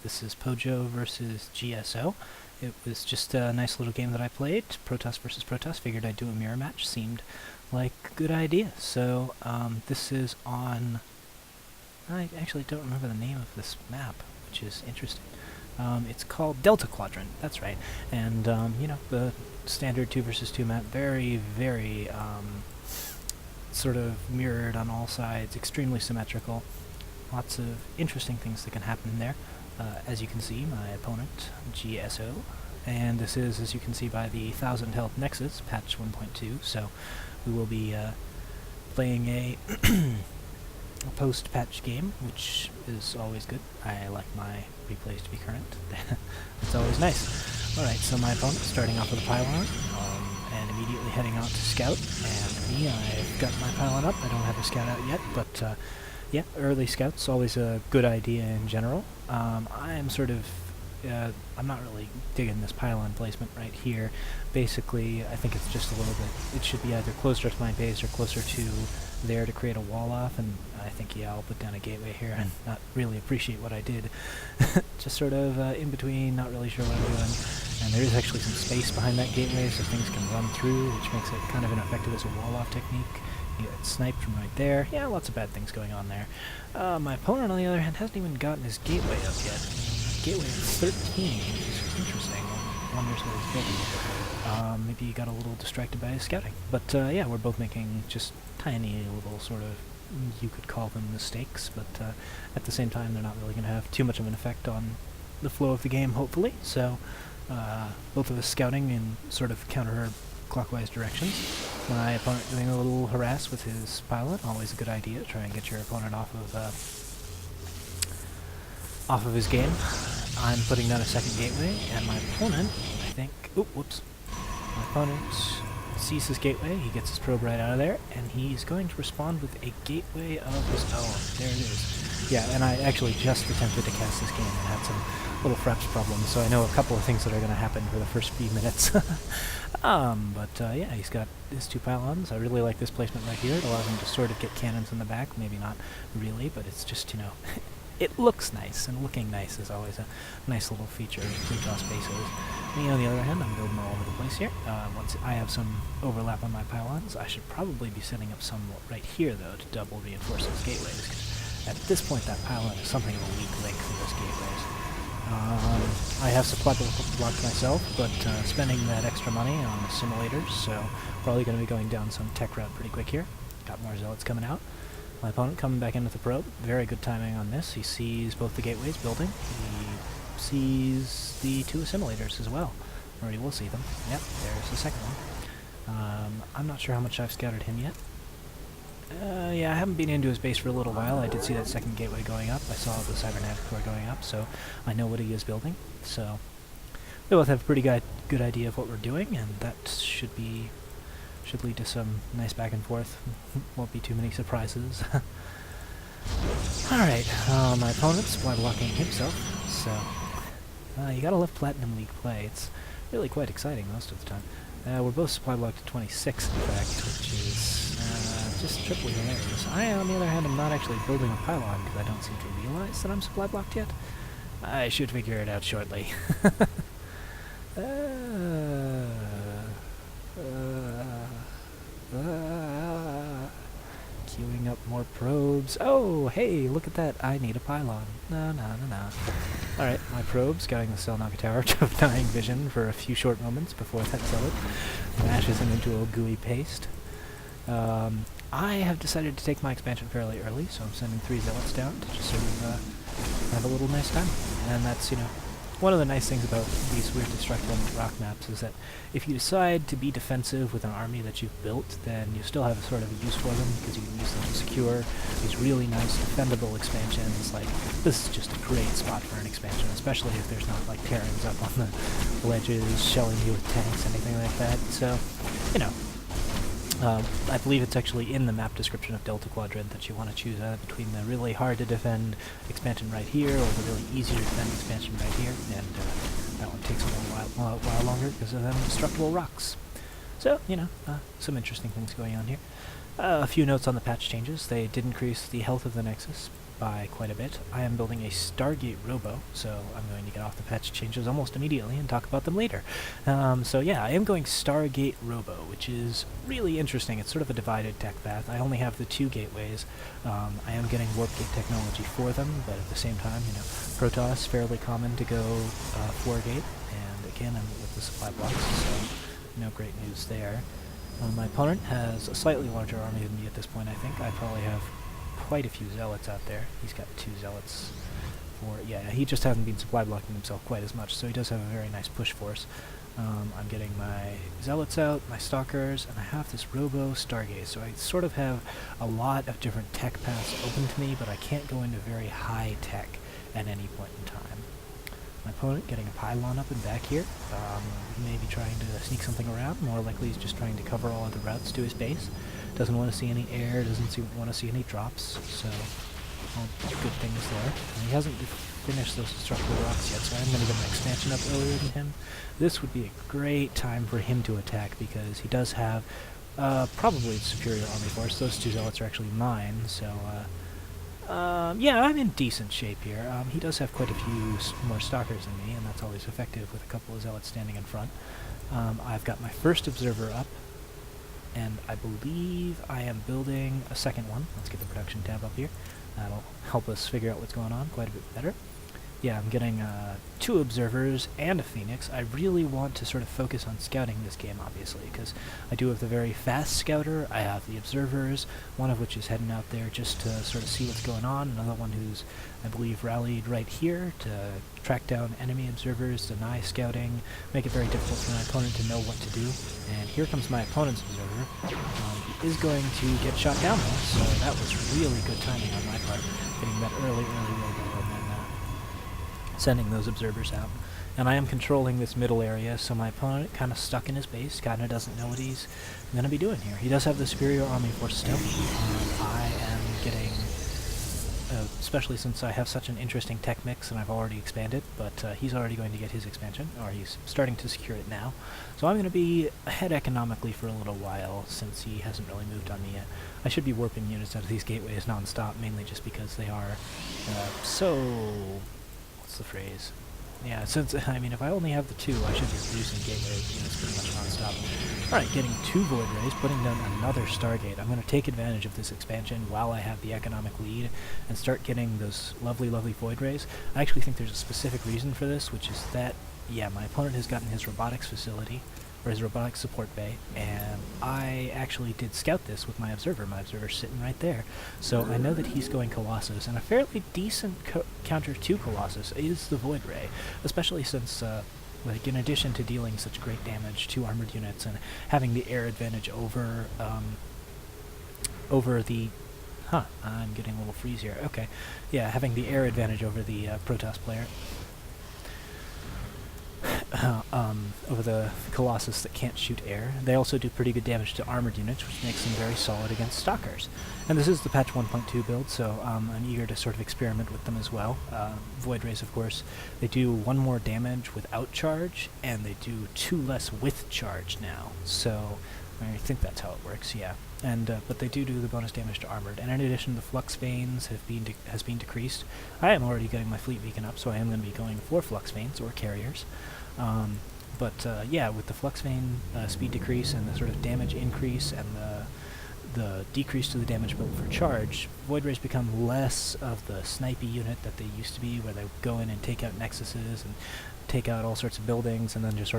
This is Pojo versus GSO. It was just a nice little game that I played. Protoss versus Protoss. Figured I'd do a mirror match. Seemed like a good idea. So this is on... I actually don't remember the name of this map, which is interesting. It's called Delta Quadrant. That's right. And, you know, the standard 2 versus 2 map. Very, very sort of mirrored on all sides. Extremely symmetrical. Lots of interesting things that can happen there. As you can see, my opponent, GSO, and this is, as you can see by the 1000 health Nexus, patch 1.2, so we will be playing a post-patch game, which is always good. I like my replays to be current. It's always nice. Alright, so my opponent starting off with a pylon, and immediately heading out to scout, and me, I've got my pylon up. I don't have a scout out yet, but yeah, early scouts always a good idea in general. I'm sort of, I'm not really digging this pylon placement right here. Basically, I think it's just a little bit, it should be either closer to my base or closer to there to create a wall off, and I think, yeah, I'll put down a gateway here and not really appreciate what I did. Just sort of in between, not really sure what I'm doing. And there is actually some space behind that gateway, so things can run through, which makes it kind of ineffective as a wall off technique. You get sniped from right there. Yeah, lots of bad things going on there. My opponent, on the other hand, hasn't even gotten his gateway up yet. Gateway is 13, which is interesting. Wonders what he's building. Maybe he got a little distracted by his scouting. But yeah, we're both making just tiny little sort of, you could call them mistakes, but at the same time, they're not really going to have too much of an effect on the flow of the game, hopefully. So both of us scouting in sort of counter-clockwise directions. My opponent doing a little harass with his pylon, always a good idea. Try and get your opponent off of his game. I'm putting down a second gateway, and my opponent, I think... Oop, whoops. My opponent sees his gateway, he gets his probe right out of there, and he's going to respond with a gateway of his own. There it is. Yeah, and I actually just attempted to cast this game and had some little fraps problems, so I know a couple of things that are going to happen for the first few minutes. Yeah, he's got his two pylons. I really like this placement right here. It allows him to sort of get cannons in the back. Maybe not really, but it's just, you know, it looks nice, and looking nice is always a nice little feature of Protoss bases. Me, on the other hand, I'm building all over the place here. Once I have some overlap on my pylons, I should probably be setting up some right here, though, to double reinforce those gateways, because at this point that pylon is something of a weak link for those gateways. I have supply blocked myself, but spending that extra money on simulators, so probably going to be going down some tech route pretty quick here. Got more zealots coming out. My opponent coming back in with the probe. Very good timing on this. He sees both the gateways building. He sees the two assimilators as well. Or he will see them. Yep, there's the second one. I'm not sure how much I've scouted him yet. Yeah, I haven't been into his base for a little while. I did see that second gateway going up. I saw the cybernetic core going up, so I know what he is building. So we both have a pretty good idea of what we're doing, and that should lead to some nice back and forth. Won't be too many surprises. Alright, my opponent's supply blocking himself, so you gotta love Platinum League play. It's really quite exciting most of the time. We're both supply blocked at 26, in fact, which is just triply hilarious. I, on the other hand, am not actually building a pylon because I don't seem to realize that I'm supply blocked yet. I should figure it out shortly. Queuing up more probes. Oh, hey, look at that. I need a pylon. No. Alright, my probe scouting the Cell Naga Tower to dying vision for a few short moments before that zealot mashes him into a gooey paste. I have decided to take my expansion fairly early, so I'm sending 3 zealots down to just sort of have a little nice time. And that's, you know, one of the nice things about these weird destructible rock maps is that if you decide to be defensive with an army that you've built, then you still have a sort of a use for them, because you can use them to secure these really nice defendable expansions. Like, this is just a great spot for an expansion, especially if there's not, like, Terrans up on the ledges, shelling you with tanks, anything like that. So, you know, I believe it's actually in the map description of Delta Quadrant that you want to choose between the really hard to defend expansion right here or the really easy to defend expansion right here, and that one takes a while longer because of them destructible rocks. So, you know, some interesting things going on here. A few notes on the patch changes. They did increase the health of the Nexus. by quite a bit. I am building a Stargate Robo, so I'm going to get off the patch changes almost immediately and talk about them later. So yeah, I am going Stargate Robo, which is really interesting. It's sort of a divided tech path. I only have the 2 gateways. I am getting warp gate technology for them, but at the same time, you know, Protoss, fairly common to go 4 gate, and again, I'm with the supply blocks, so no great news there. My opponent has a slightly larger army than me at this point, I think. I probably have quite a few zealots out there. He's got 2 zealots for... yeah, he just hasn't been supply blocking himself quite as much, so he does have a very nice push force. I'm getting my zealots out, my stalkers, and I have this Robo Stargate, so I sort of have a lot of different tech paths open to me, but I can't go into very high tech at any point in time. My opponent getting a pylon up and back here. He may be trying to sneak something around. More likely he's just trying to cover all of the routes to his base. Doesn't want to see any air, doesn't want to see any drops, so all good things there. And he hasn't finished those destructible rocks yet, so I'm going to get my expansion up earlier than him. This would be a great time for him to attack, because he does have probably superior army force. Those 2 zealots are actually mine, so yeah, I'm in decent shape here. He does have quite a few more stalkers than me, and that's always effective with a couple of zealots standing in front. I've got my first observer up, and I believe I am building a second one. Let's get the production tab up here. That'll help us figure out what's going on quite a bit better. Yeah, I'm getting 2 observers and a phoenix. I really want to sort of focus on scouting this game, obviously, because I do have the very fast scouter, I have the observers, one of which is heading out there just to sort of see what's going on, another one who's, I believe, rallied right here to track down enemy observers, deny scouting, make it very difficult for my opponent to know what to do. And here comes my opponent's observer. He is going to get shot down though, so that was really good timing on my part, getting that early robo and then sending those observers out. And I am controlling this middle area, so my opponent kind of stuck in his base, kind of doesn't know what he's going to be doing here. He does have the superior army force still. I am getting, especially since I have such an interesting tech mix and I've already expanded, but he's already going to get his expansion, or he's starting to secure it now. So I'm going to be ahead economically for a little while, since he hasn't really moved on me yet. I should be warping units out of these gateways non-stop, mainly just because they are so... what's the phrase? Yeah, since, I mean, if I only have the 2, I should be producing gateway units pretty much non-stop. Alright, getting 2 void rays, putting down another Stargate. I'm going to take advantage of this expansion while I have the economic lead and start getting those lovely, lovely void rays. I actually think there's a specific reason for this, which is that, yeah, my opponent has gotten his robotics facility, or his robotics support bay, and I actually did scout this with my observer. My observer's sitting right there. So I know that he's going Colossus, and a fairly decent counter to Colossus is the Void Ray, especially since, like, in addition to dealing such great damage to armored units and having the air advantage over, over the... Huh, I'm getting a little freeze here. Okay. Yeah, having the air advantage over the Protoss player. Over the Colossus that can't shoot air. They also do pretty good damage to armored units, which makes them very solid against stalkers. And this is the patch 1.2 build, so I'm eager to sort of experiment with them as well. Void Rays, of course, they do 1 more damage without charge, and they do 2 less with charge now. So I think that's how it works, yeah. And but they do the bonus damage to armored. And in addition, the flux veins has been decreased. I am already getting my fleet beacon up, so I am going to be going for flux veins or carriers. Yeah, with the flux vein speed decrease and the sort of damage increase and the decrease to the damage built for charge, Void Rays become less of the snipey unit that they used to be, where they go in and take out nexuses and take out all sorts of buildings and then just sort